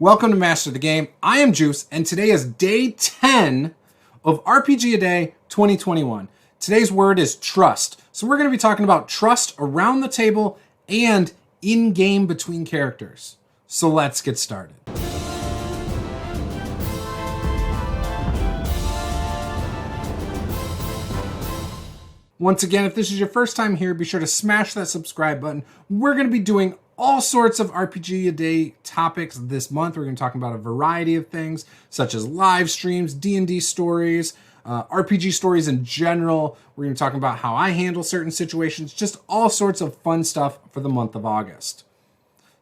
Welcome to Master the Game. I am Juice, and today is day 10 of RPG A Day 2021. Today's word is trust. So we're going to be talking about trust around the table and in-game between characters. So let's get started. Once again, if this is your first time here, be sure to smash that subscribe button. We're going to be doing all sorts of RPG A Day topics this month. We're going to talk about a variety of things, such as live streams, D&D stories, RPG stories in general. We're going to be talking about how I handle certain situations, just all sorts of fun stuff for the month of August.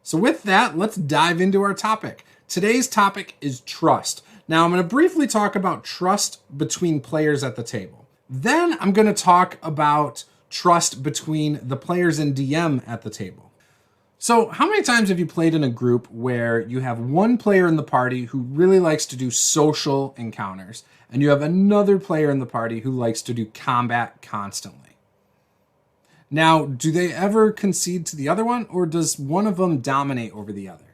So with that, let's dive into our topic. Today's topic is trust. Now, I'm going to briefly talk about trust between players at the table. Then I'm going to talk about trust between the players and DM at the table. So how many times have you played in a group where you have one player in the party who really likes to do social encounters, and you have another player in the party who likes to do combat constantly? Now, do they ever concede to the other one, or does one of them dominate over the other?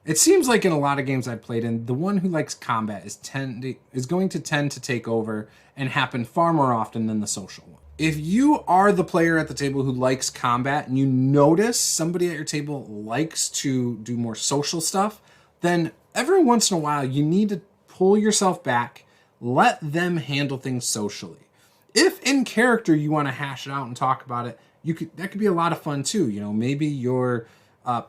It seems like in a lot of games I've played in, the one who likes combat is going to tend to take over and happen far more often than the social one. If you are the player at the table who likes combat and you notice somebody at your table likes to do more social stuff, then every once in a while you need to pull yourself back, let them handle things socially. If in character you want to hash it out and talk about it, that could be a lot of fun too. You know, maybe your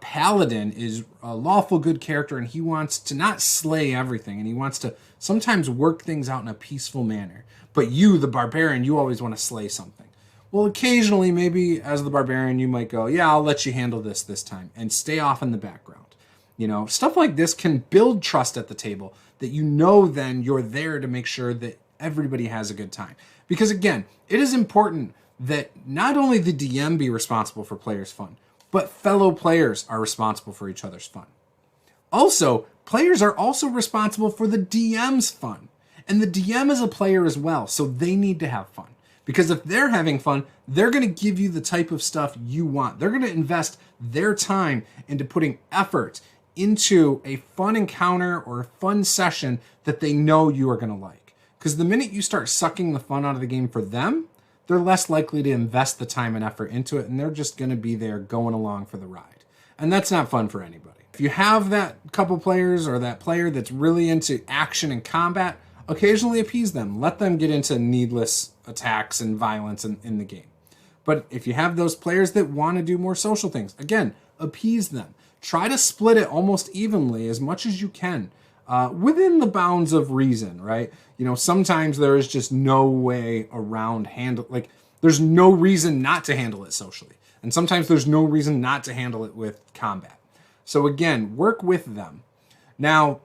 paladin is a lawful good character and he wants to not slay everything, and he wants to sometimes work things out in a peaceful manner. But you, the barbarian, you always want to slay something. Well, occasionally, maybe as the barbarian, you might go, yeah, I'll let you handle this time, and stay off in the background. You know, stuff like this can build trust at the table, that you know then you're there to make sure that everybody has a good time. Because again, it is important that not only the DM be responsible for players' fun, but fellow players are responsible for each other's fun. Also, players are also responsible for the DM's fun. And the DM is a player as well, so they need to have fun. Because if they're having fun, they're going to give you the type of stuff you want. They're going to invest their time into putting effort into a fun encounter or a fun session that they know you are going to like. Because the minute you start sucking the fun out of the game for them, they're less likely to invest the time and effort into it, and they're just going to be there going along for the ride. And that's not fun for anybody. If you have that couple players or that player that's really into action and combat, occasionally appease them. Let them get into needless attacks and violence in the game. But if you have those players that want to do more social things, again, appease them. Try to split it almost evenly as much as you can, within the bounds of reason, right? You know, sometimes there is just no way around there's no reason not to handle it socially. And sometimes there's no reason not to handle it with combat. So again, work with them. Now,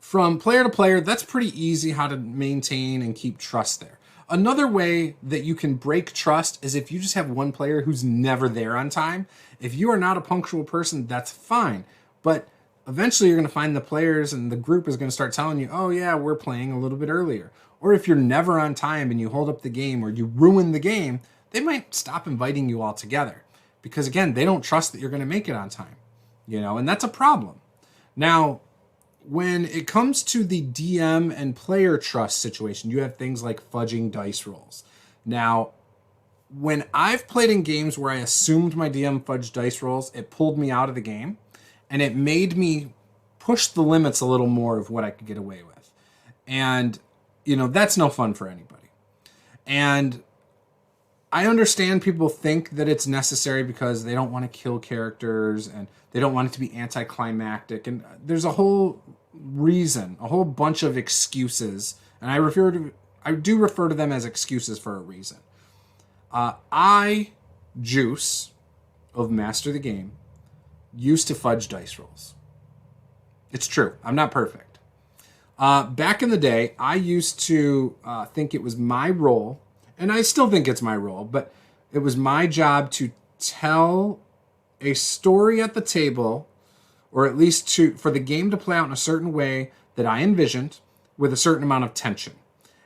from player to player, that's pretty easy how to maintain and keep trust there. Another way that you can break trust is if you just have one player who's never there on time. If you are not a punctual person, that's fine. But eventually you're going to find the players and the group is going to start telling you, oh yeah, we're playing a little bit earlier. Or if you're never on time and you hold up the game or you ruin the game, they might stop inviting you altogether. Because again, they don't trust that you're going to make it on time. You know, and that's a problem. Now, when it comes to the DM and player trust situation, you have things like fudging dice rolls. Now, when I've played in games where I assumed my DM fudged dice rolls, it pulled me out of the game, and it made me push the limits a little more of what I could get away with. And, you know, that's no fun for anybody. And I understand people think that it's necessary because they don't want to kill characters and they don't want it to be anticlimactic. And there's a whole reason, a whole bunch of excuses. And I do refer to them as excuses for a reason. Juice of Master the Game, used to fudge dice rolls. It's true. I'm not perfect. Back in the day, I used to think it was my role, and I still think it's my role, but it was my job to tell a story at the table, or at least for the game to play out in a certain way that I envisioned with a certain amount of tension.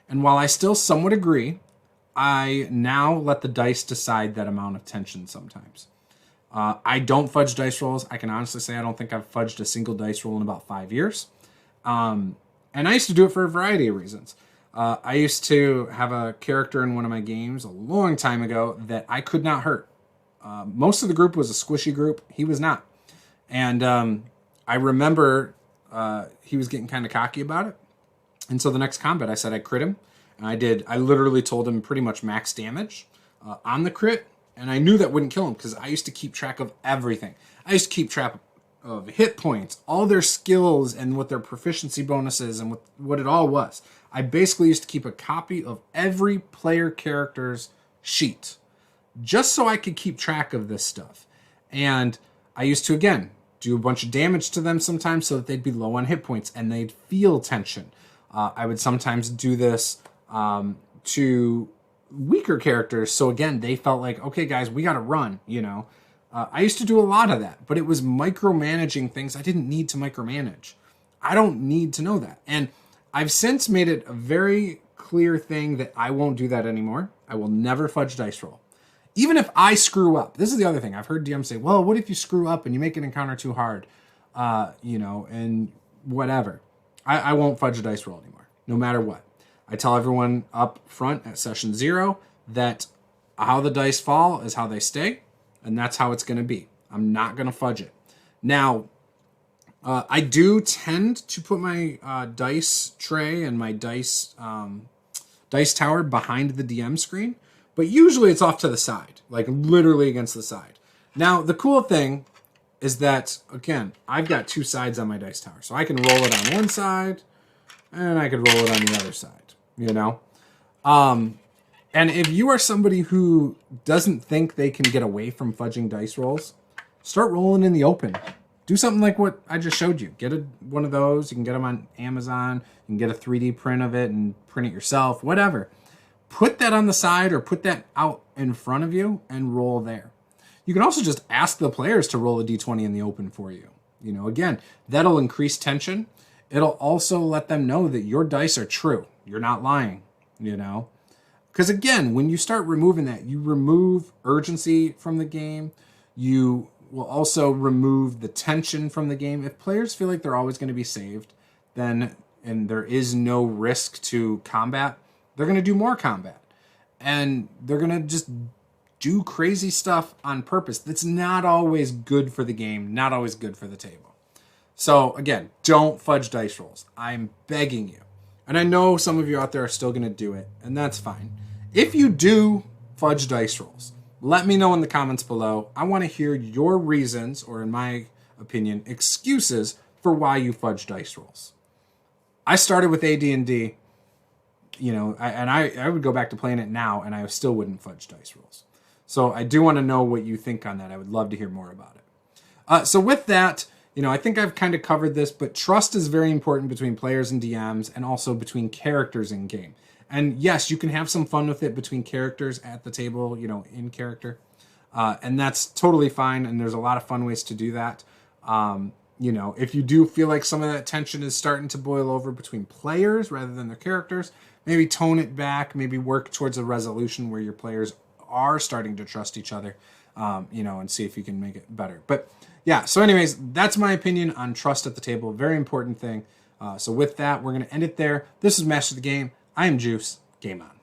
And while I still somewhat agree, I now let the dice decide that amount of tension sometimes. I don't fudge dice rolls. I can honestly say I don't think I've fudged a single dice roll in about 5 years. And I used to do it for a variety of reasons. I used to have a character in one of my games a long time ago that I could not hurt. Most of the group was a squishy group. He was not. And I remember he was getting kind of cocky about it. And so the next combat, I said I'd crit him. And I did. I literally told him pretty much max damage on the crit. And I knew that wouldn't kill him because I used to keep track of everything. I used to keep track of hit points, all their skills and what their proficiency bonuses and what it all was. I basically used to keep a copy of every player character's sheet just so I could keep track of this stuff. And I used to, again, do a bunch of damage to them sometimes so that they'd be low on hit points and they'd feel tension. I would sometimes do this to weaker characters. So again, they felt like, okay, guys, we got to run, you know. I used to do a lot of that, but it was micromanaging things I didn't need to micromanage. I don't need to know that. And I've since made it a very clear thing that I won't do that anymore. I will never fudge dice roll. Even if I screw up. This is the other thing. I've heard DMs say, well, what if you screw up and you make an encounter too hard? You know, and whatever. I won't fudge a dice roll anymore, no matter what. I tell everyone up front at session 0 that how the dice fall is how they stay, and that's how it's going to be. I'm not going to fudge it. Now, I do tend to put my dice tray and my dice tower behind the DM screen, but usually it's off to the side, like literally against the side. Now, the cool thing is that, again, I've got 2 sides on my dice tower, so I can roll it on one side, and I could roll it on the other side, you know? And if you are somebody who doesn't think they can get away from fudging dice rolls, start rolling in the open. Do something like what I just showed you. Get one of those. You can get them on Amazon. You can get a 3D print of it and print it yourself, whatever. Put that on the side or put that out in front of you and roll there. You can also just ask the players to roll a d20 in the open for you. You know, again, that'll increase tension. It'll also let them know that your dice are true. You're not lying, you know. Because again, when you start removing that, you remove urgency from the game. You will also remove the tension from the game. If players feel like they're always going to be saved, then, and there is no risk to combat, they're going to do more combat. And they're going to just do crazy stuff on purpose. That's not always good for the game, not always good for the table. So again, don't fudge dice rolls. I'm begging you. And I know some of you out there are still going to do it, and that's fine. If you do fudge dice rolls, let me know in the comments below. I want to hear your reasons, or in my opinion, excuses for why you fudge dice rolls. I started with AD&D, you know, and I would go back to playing it now, and I still wouldn't fudge dice rolls. So I do want to know what you think on that. I would love to hear more about it. So with that, you know, I think I've kind of covered this, but trust is very important between players and DMs, and also between characters in game. And yes, you can have some fun with it between characters at the table, you know, in character. And that's totally fine. And there's a lot of fun ways to do that. You know, if you do feel like some of that tension is starting to boil over between players rather than their characters, maybe tone it back, maybe work towards a resolution where your players are starting to trust each other, you know, and see if you can make it better. But yeah, so anyways, that's my opinion on trust at the table. Very important thing. So with that, we're going to end it there. This is Master the Game. I am Juice. Game on.